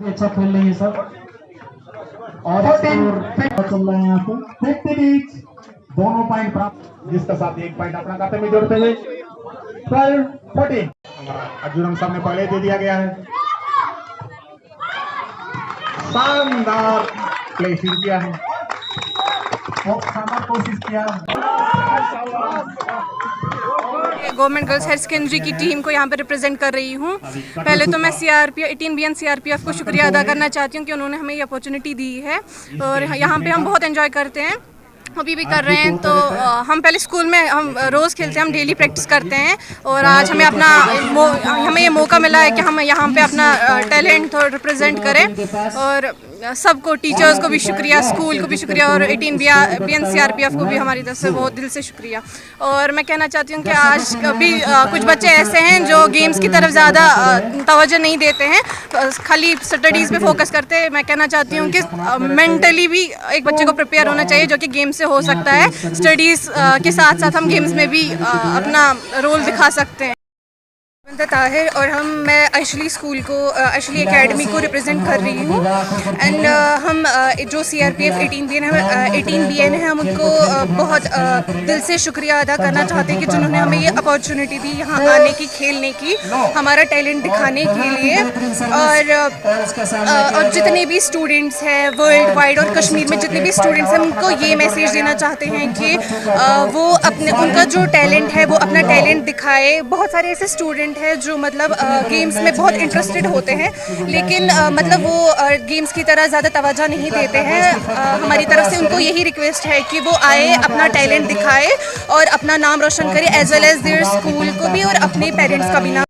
अच्छा खेल रही है सब और चल रहे हैं यहाँ पे 50 बीच दोनों पॉइंट प्राप्त जिसका साथ एक पॉइंट अपना खाते में जोड़ते हुए 12-14 अर्जुन सामने पहले दे दिया गया है। शानदार प्लेसिंग किया है और शानदार कोशिश किया गवर्नमेंट गर्ल्स हायर सेकेंडरी की टीम को यहाँ पर रिप्रेजेंट कर रही हूँ। पहले तो मैं सीआरपीएफ 18BN सीआरपीएफ को शुक्रिया अदा करना चाहती हूँ कि उन्होंने हमें ये अपॉर्चुनिटी दी है और यहाँ पे हम बहुत एंजॉय करते हैं, अभी भी कर रहे हैं। तो हम पहले स्कूल में हम रोज़ खेलते हैं, हम डेली प्रैक्टिस करते हैं और आज हमें हमें ये मौका मिला है कि हम यहाँ पे अपना टैलेंट रिप्रेजेंट करें और सबको, टीचर्स को भी शुक्रिया, स्कूल को भी शुक्रिया और 18BN सीआरपीएफ को भी हमारी तरफ से बहुत दिल से शुक्रिया। और मैं कहना चाहती हूँ कि आज भी कुछ बच्चे ऐसे हैं जो गेम्स की तरफ ज़्यादा तवज्जो नहीं देते हैं, खाली स्टडीज़ पे फोकस करते हैं। मैं कहना चाहती हूँ कि मेंटली भी एक बच्चे को प्रिपेयर होना चाहिए, जो कि गेम से हो सकता है। स्टडीज़ के साथ साथ हम गेम्स में भी अपना रोल दिखा सकते हैं। ताहिर और मैं अशली स्कूल को, अशली एकेडमी को रिप्रेजेंट कर रही हूँ एंड हम जो सीआरपीएफ 18BN है हम उनको बहुत दिल से शुक्रिया अदा करना चाहते हैं कि जिन्होंने हमें ये अपॉर्चुनिटी दी यहाँ आने की, खेलने की, हमारा टैलेंट दिखाने के लिए। और जितने भी स्टूडेंट्स हैं वर्ल्ड वाइड और कश्मीर में जितने भी स्टूडेंट्स हैं उनको ये मैसेज देना चाहते हैं कि वो उनका जो टैलेंट है वो अपना टैलेंट दिखाए। बहुत सारे ऐसे स्टूडेंट है जो मतलब गेम्स में बहुत इंटरेस्टेड होते हैं लेकिन मतलब वो गेम्स की तरह ज़्यादा तवज्जो नहीं देते हैं। हमारी तरफ से उनको यही रिक्वेस्ट है कि वो आए, अपना टैलेंट दिखाए और अपना नाम रोशन करे, as well as their school को भी और अपने पेरेंट्स का भी नाम